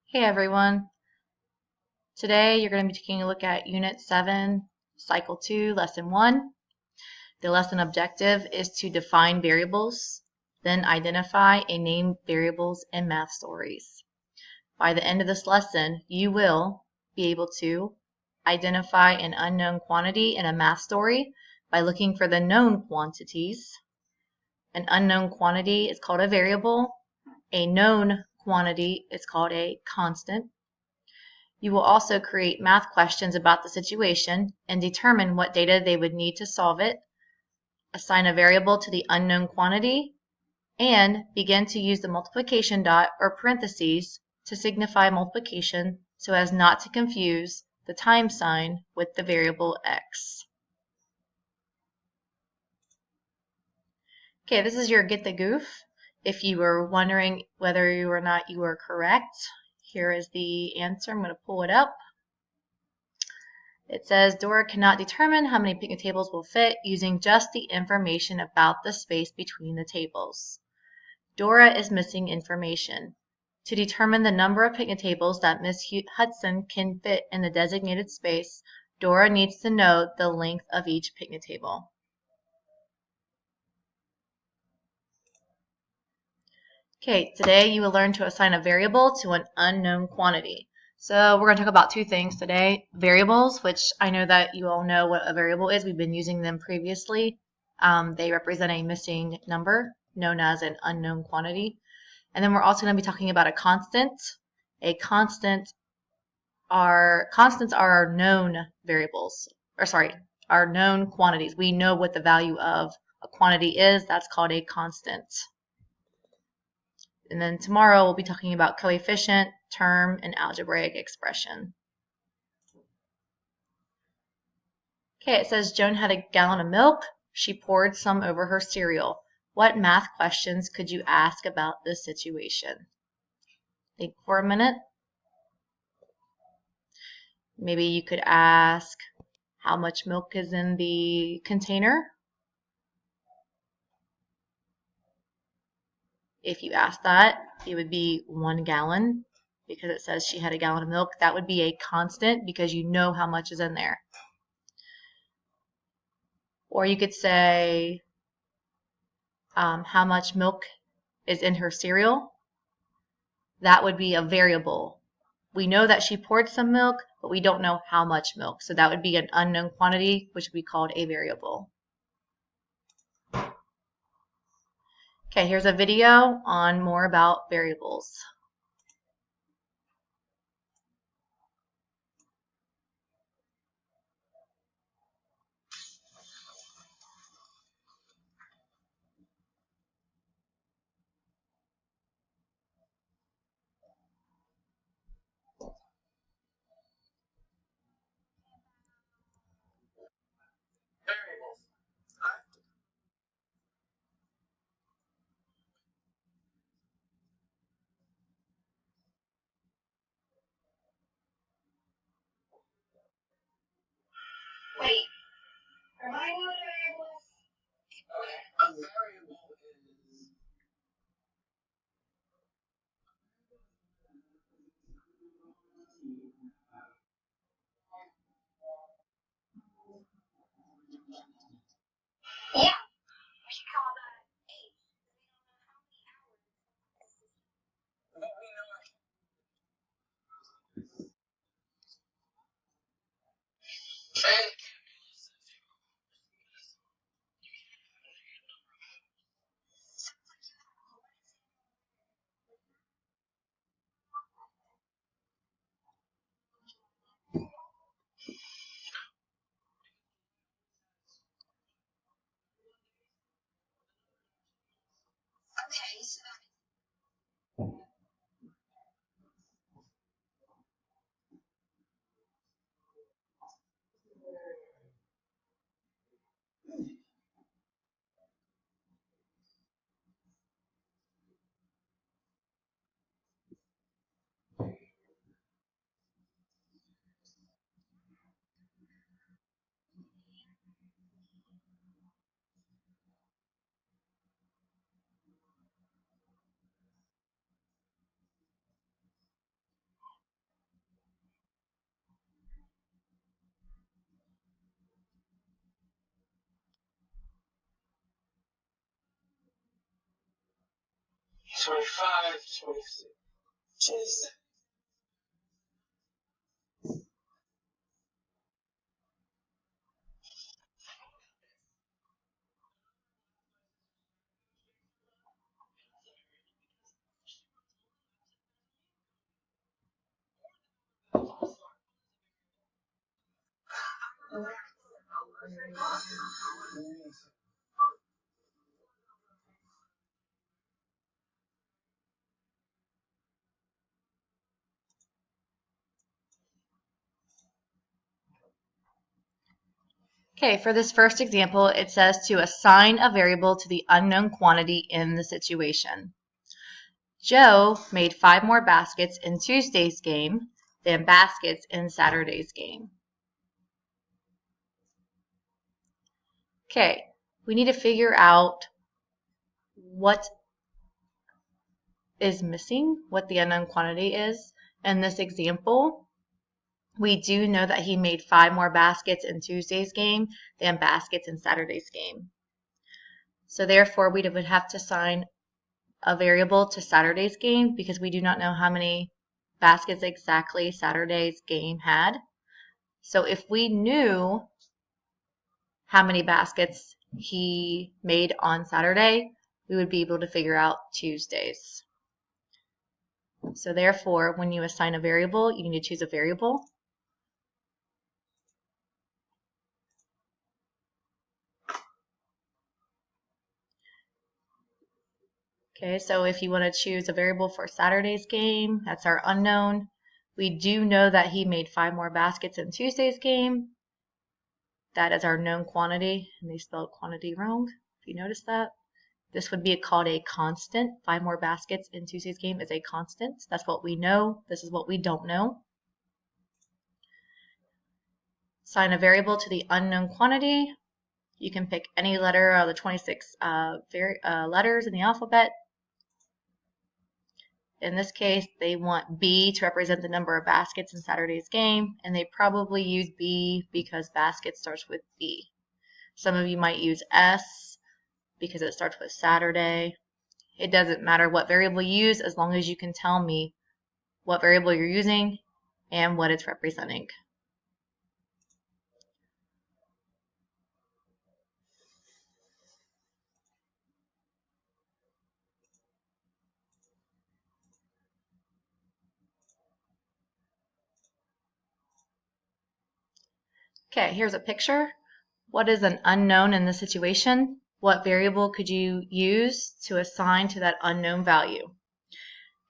Hey everyone, today you're going to be taking a look at Unit 7, Cycle 2, Lesson 1. The lesson objective is to define variables, then identify and name variables in math stories. By the end of this lesson, you will be able to identify an unknown quantity in a math story by looking for the known quantities. An unknown quantity is called a variable. A known quantity is called a constant. You will also create math questions about the situation and determine what data they would need to solve it, assign a variable to the unknown quantity, and begin to use the multiplication dot or parentheses to signify multiplication so as not to confuse the times sign with the variable x. Okay, this is your Get the Goof. If you were wondering whether or not you were correct, here is the answer. I'm going to pull it up. It says Dora cannot determine how many picnic tables will fit using just the information about the space between the tables. Dora is missing information. To determine the number of picnic tables that Miss Hudson can fit in the designated space, Dora needs to know the length of each picnic table. Okay, today you will learn to assign a variable to an unknown quantity. So we're going to talk about two things today. Variables, which I know that you all know what a variable is. We've been using them previously. They represent a missing number known as an unknown quantity. And then we're also going to be talking about a constant. Constants are our known variables, or sorry, our known quantities. We know what the value of a quantity is. That's called a constant. And then tomorrow we'll be talking about coefficient, term, and algebraic expression. Okay, it says Joan had a gallon of milk. She poured some over her cereal. What math questions could you ask about this situation? Think for a minute. Maybe you could ask how much milk is in the container. If you ask that, it would be 1 gallon because it says she had a gallon of milk. That would be a constant because you know how much is in there. Or you could say how much milk is in her cereal. That would be a variable. We know that she poured some milk, but we don't know how much milk. So that would be an unknown quantity, which would be called a variable. Okay, here's a video on more about variables. Wait, remind me what a variable is? Okay, a variable is yeah, we should call that age. But we know our and 25, 26, 27. Okay, for this first example, it says to assign a variable to the unknown quantity in the situation. Joe made 5 more baskets in Tuesday's game than baskets in Saturday's game. Okay, we need to figure out what is missing, what the unknown quantity is. In this example, we do know that he made 5 more baskets in Tuesday's game than baskets in Saturday's game. So therefore, we would have to assign a variable to Saturday's game because we do not know how many baskets exactly Saturday's game had. So if we knew how many baskets he made on Saturday, we would be able to figure out Tuesday's. So therefore, when you assign a variable, you need to choose a variable. Okay, so if you want to choose a variable for Saturday's game, that's our unknown. We do know that he made 5 more baskets in Tuesday's game. That is our known quantity, and they spelled quantity wrong, if you notice that. This would be called a constant. 5 more baskets in Tuesday's game is a constant. That's what we know. This is what we don't know. Assign a variable to the unknown quantity. You can pick any letter out of the 26 letters in the alphabet. In this case, they want B to represent the number of baskets in Saturday's game, and they probably use B because basket starts with B. Some of you might use S because it starts with Saturday. It doesn't matter what variable you use as long as you can tell me what variable you're using and what it's representing. Okay, here's a picture. What is an unknown in this situation? What variable could you use to assign to that unknown value?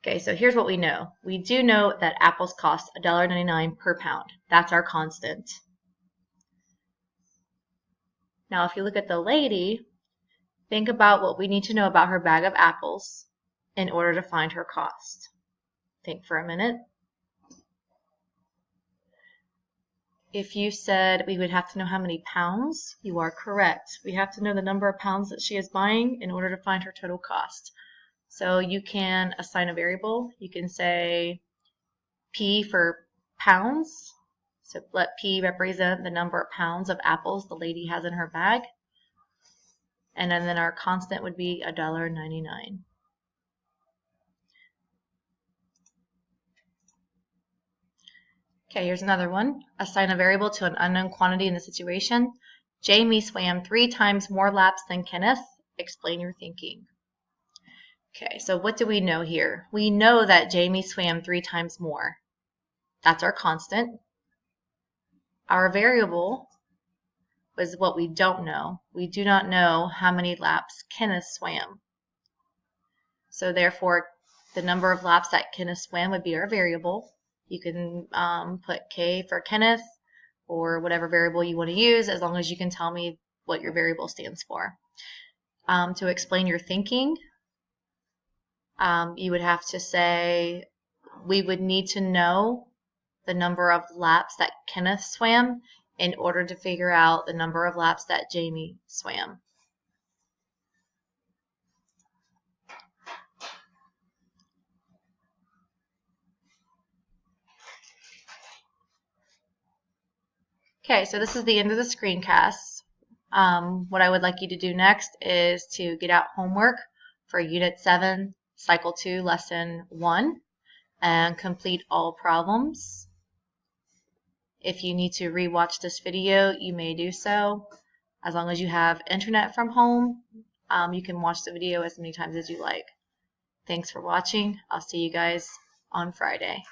Okay, so here's what we know. We do know that apples cost $1.99 per pound. That's our constant. Now, if you look at the lady, think about what we need to know about her bag of apples in order to find her cost. Think for a minute. If you said we would have to know how many pounds, you are correct. We have to know the number of pounds that she is buying in order to find her total cost. So you can assign a variable. You can say P for pounds. So let P represent the number of pounds of apples the lady has in her bag. And then our constant would be $1.99. Okay, here's another one. Assign a variable to an unknown quantity in the situation. Jamie swam 3 times more laps than Kenneth. Explain your thinking. Okay, so what do we know here? We know that Jamie swam 3 times more. That's our constant. Our variable was what we don't know. We do not know how many laps Kenneth swam. So therefore, the number of laps that Kenneth swam would be our variable. You can put K for Kenneth or whatever variable you want to use as long as you can tell me what your variable stands for. To explain your thinking, you would have to say we would need to know the number of laps that Kenneth swam in order to figure out the number of laps that Jamie swam. Okay, so this is the end of the screencast. What I would like you to do next is to get out homework for Unit 7, Cycle 2, Lesson 1, and complete all problems. If you need to rewatch this video, you may do so. As long as you have internet from home, you can watch the video as many times as you like. Thanks for watching. I'll see you guys on Friday.